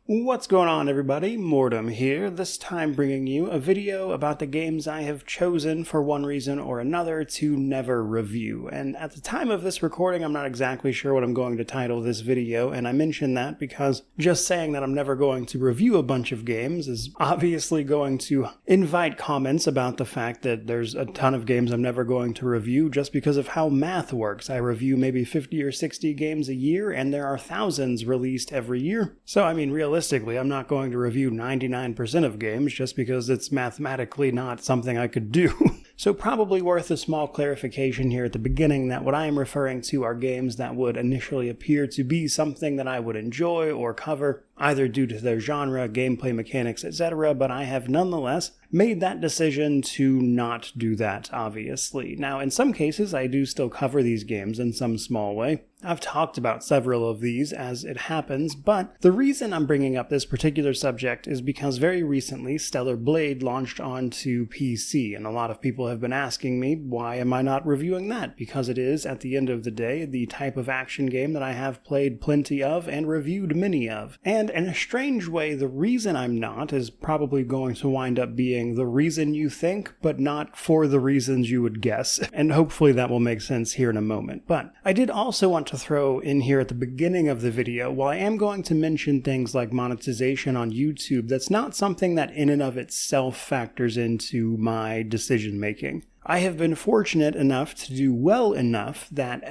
What's going on, everybody? Mortem here, this time bringing you a video about the games I have chosen for one reason or another to never review. And at the time of this recording, I'm not exactly sure what I'm going to title this video, and I mention that because just saying that I'm never going to review a bunch of games is obviously going to invite comments about the fact that there's a ton of games I'm never going to review just because of how math works. I review maybe 50 or 60 games a year, and there are thousands released every year. So, I mean, realistically, I'm not going to review 99% of games just because it's mathematically not something I could do. So probably worth a small clarification here at the beginning that what I am referring to are games that would initially appear to be something that I would enjoy or cover, either due to their genre, gameplay mechanics, etc., but I have nonetheless made that decision to not do that, obviously. Now, in some cases, I do still cover these games in some small way. I've talked about several of these as it happens, but the reason I'm bringing up this particular subject is because very recently Stellar Blade launched onto PC, and a lot of people have been asking me, why am I not reviewing that? Because it is, at the end of the day, the type of action game that I have played plenty of and reviewed many of. And in a strange way, the reason I'm not is probably going to wind up being the reason you think, but not for the reasons you would guess. And hopefully that will make sense here in a moment. But I did also want to throw in here at the beginning of the video, while I am going to mention things like monetization on YouTube, that's not something that in and of itself factors into my decision making. I have been fortunate enough to do well enough that,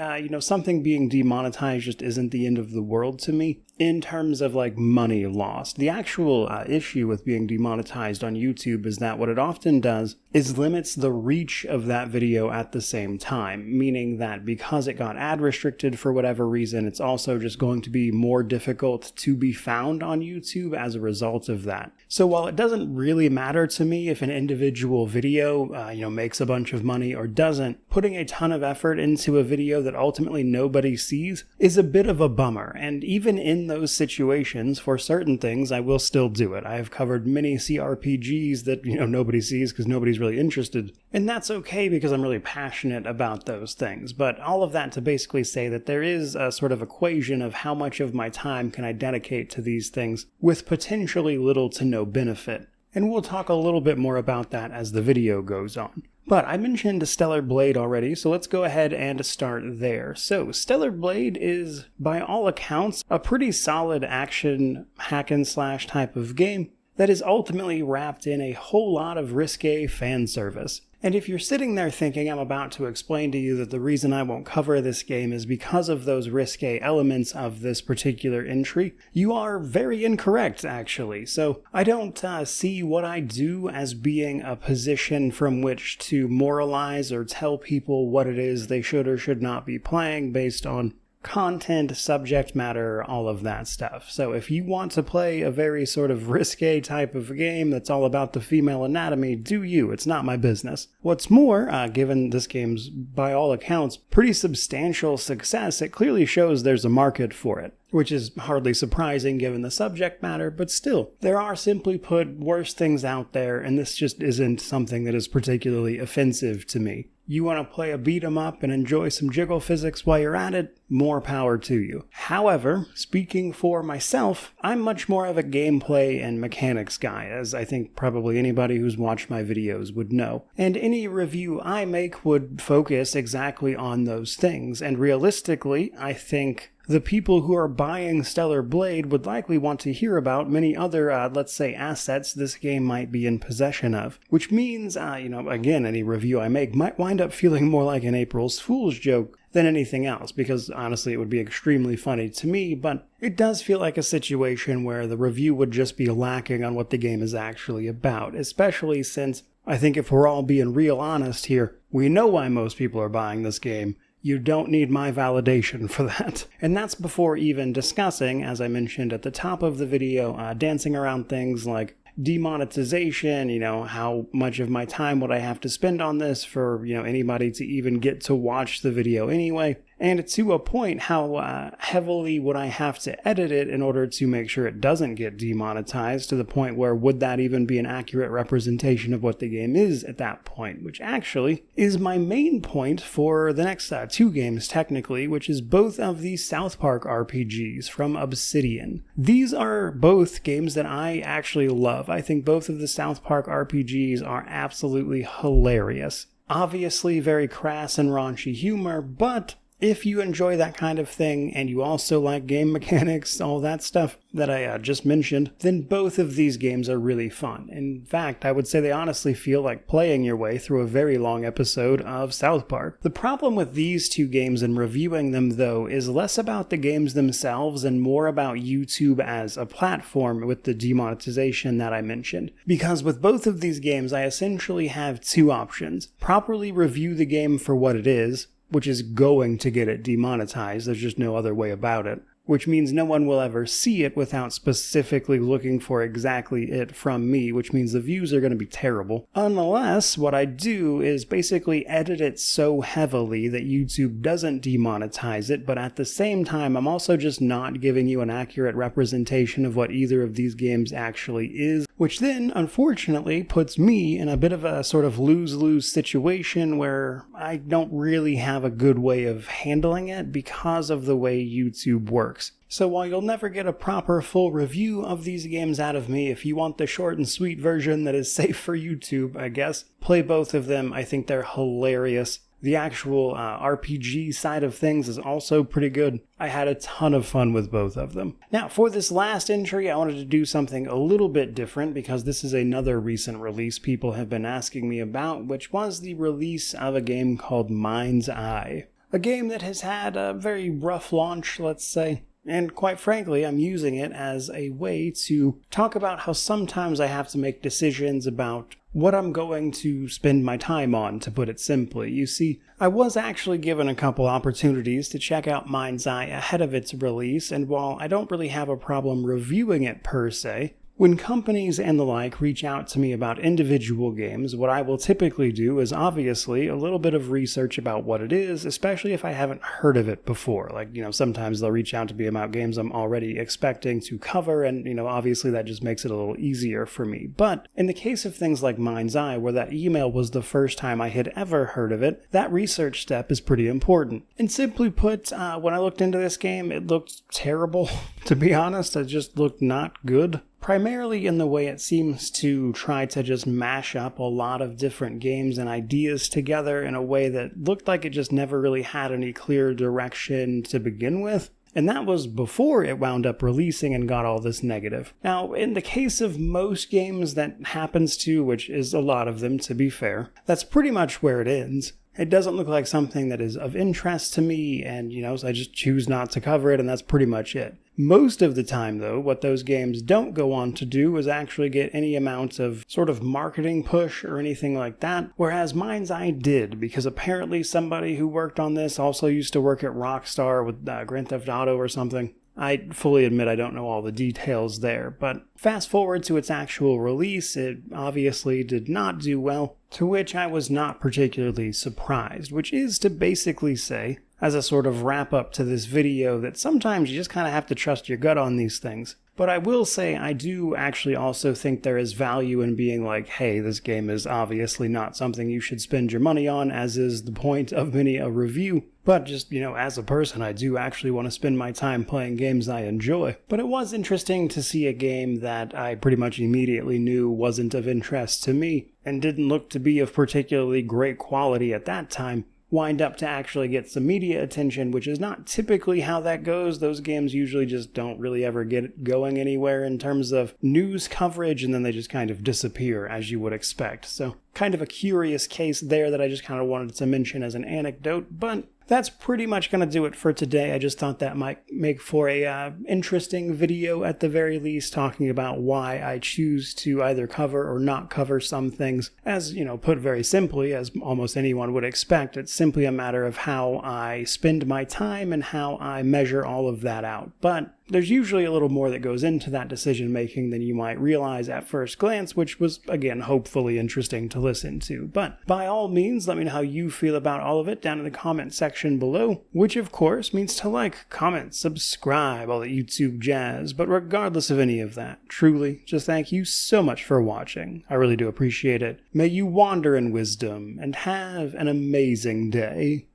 something being demonetized just isn't the end of the world to me in terms of like money lost. The actual issue with being demonetized on YouTube is that what it often does is limits the reach of that video at the same time, meaning that because it got ad restricted for whatever reason, it's also just going to be more difficult to be found on YouTube as a result of that. So while it doesn't really matter to me if an individual video, makes a bunch of money or doesn't, putting a ton of effort into a video that ultimately nobody sees is a bit of a bummer. And even in those situations, for certain things, I will still do it. I have covered many CRPGs that, nobody sees because nobody's really interested. And that's okay because I'm really passionate about those things. But all of that to basically say that there is a sort of equation of how much of my time can I dedicate to these things with potentially little to no benefit. And we'll talk a little bit more about that as the video goes on. But I mentioned Stellar Blade already, so let's go ahead and start there. So, Stellar Blade is, by all accounts, a pretty solid action hack-and-slash type of game that is ultimately wrapped in a whole lot of risque fan service. And if you're sitting there thinking I'm about to explain to you that the reason I won't cover this game is because of those risque elements of this particular entry, you are very incorrect, actually. So I don't see what I do as being a position from which to moralize or tell people what it is they should or should not be playing based on content, subject matter, all of that stuff. So if you want to play a very sort of risque type of game that's all about the female anatomy, do you. It's not my business. What's more, given this game's, by all accounts, pretty substantial success, it clearly shows there's a market for it. Which is hardly surprising given the subject matter, but still, there are simply put worse things out there, and this just isn't something that is particularly offensive to me. You want to play a beat 'em up and enjoy some jiggle physics while you're at it? More power to you. However, speaking for myself, I'm much more of a gameplay and mechanics guy, as I think probably anybody who's watched my videos would know. And any review I make would focus exactly on those things, and realistically, I think the people who are buying Stellar Blade would likely want to hear about many other, let's say, assets this game might be in possession of. Which means, again, any review I make might wind up feeling more like an April's Fool's joke than anything else, because honestly it would be extremely funny to me, but it does feel like a situation where the review would just be lacking on what the game is actually about, especially since I think if we're all being real honest here, we know why most people are buying this game. You don't need my validation for that. And that's before even discussing, as I mentioned at the top of the video, dancing around things like demonetization, how much of my time would I have to spend on this for, anybody to even get to watch the video anyway. and to a point, how heavily would I have to edit it in order to make sure it doesn't get demonetized, to the point where would that even be an accurate representation of what the game is at that point, which actually is my main point for the next 2 games technically, which is both of the South Park RPGs from Obsidian. These are both games that I actually love. I think both of the South Park RPGs are absolutely hilarious. Obviously very crass and raunchy humor, but if you enjoy that kind of thing and you also like game mechanics, all that stuff that I just mentioned, then both of these games are really fun. In fact, I would say they honestly feel like playing your way through a very long episode of South Park. The problem with these 2 games and reviewing them, though, is less about the games themselves and more about YouTube as a platform with the demonetization that I mentioned. Because with both of these games, I essentially have 2 options. Properly review the game for what it is, which is going to get it demonetized, there's just no other way about it. Which means no one will ever see it without specifically looking for exactly it from me, which means the views are going to be terrible. Unless what I do is basically edit it so heavily that YouTube doesn't demonetize it, but at the same time I'm also just not giving you an accurate representation of what either of these games actually is, which then, unfortunately, puts me in a bit of a sort of lose-lose situation where I don't really have a good way of handling it because of the way YouTube works. So while you'll never get a proper full review of these games out of me, if you want the short and sweet version that is safe for YouTube, I guess, play both of them. I think they're hilarious. The actual RPG side of things is also pretty good. I had a ton of fun with both of them. Now, for this last entry, I wanted to do something a little bit different because this is another recent release people have been asking me about, which was the release of a game called Mind's Eye. A game that has had a very rough launch, let's say. And quite frankly, I'm using it as a way to talk about how sometimes I have to make decisions about what I'm going to spend my time on, to put it simply. You see, I was actually given a couple opportunities to check out Mind's Eye ahead of its release, and while I don't really have a problem reviewing it per se, when companies and the like reach out to me about individual games, what I will typically do is obviously a little bit of research about what it is, especially if I haven't heard of it before. Like, sometimes they'll reach out to me about games I'm already expecting to cover, and, obviously that just makes it a little easier for me. But in the case of things like Mind's Eye, where that email was the first time I had ever heard of it, that research step is pretty important. And simply put, when I looked into this game, it looked terrible. To be honest, it just looked not good. Primarily in the way it seems to try to just mash up a lot of different games and ideas together in a way that looked like it just never really had any clear direction to begin with. And that was before it wound up releasing and got all this negative. Now, in the case of most games that happens to, which is a lot of them to be fair, that's pretty much where it ends. It doesn't look like something that is of interest to me, and, so I just choose not to cover it, and that's pretty much it. Most of the time, though, what those games don't go on to do is actually get any amount of sort of marketing push or anything like that, whereas Mind's Eye did, because apparently somebody who worked on this also used to work at Rockstar with Grand Theft Auto or something. I fully admit I don't know all the details there, but fast forward to its actual release, it obviously did not do well, to which I was not particularly surprised, which is to basically say, as a sort of wrap-up to this video, that sometimes you just kind of have to trust your gut on these things. But I will say I do actually also think there is value in being like, hey, this game is obviously not something you should spend your money on, as is the point of many a review. But just, as a person, I do actually want to spend my time playing games I enjoy. But it was interesting to see a game that I pretty much immediately knew wasn't of interest to me, and didn't look to be of particularly great quality at that time, wind up to actually get some media attention, which is not typically how that goes. Those games usually just don't really ever get going anywhere in terms of news coverage, and then they just kind of disappear, as you would expect. So kind of a curious case there that I just kind of wanted to mention as an anecdote, but that's pretty much going to do it for today. I just thought that might make for a interesting video at the very least, talking about why I choose to either cover or not cover some things. As, put very simply, as almost anyone would expect, it's simply a matter of how I spend my time and how I measure all of that out. But there's usually a little more that goes into that decision making than you might realize at first glance, which was, again, hopefully interesting to listen to. But by all means, let me know how you feel about all of it down in the comment section below, which of course means to like, comment, subscribe, all the YouTube jazz. But regardless of any of that, truly, just thank you so much for watching. I really do appreciate it. May you wander in wisdom and have an amazing day.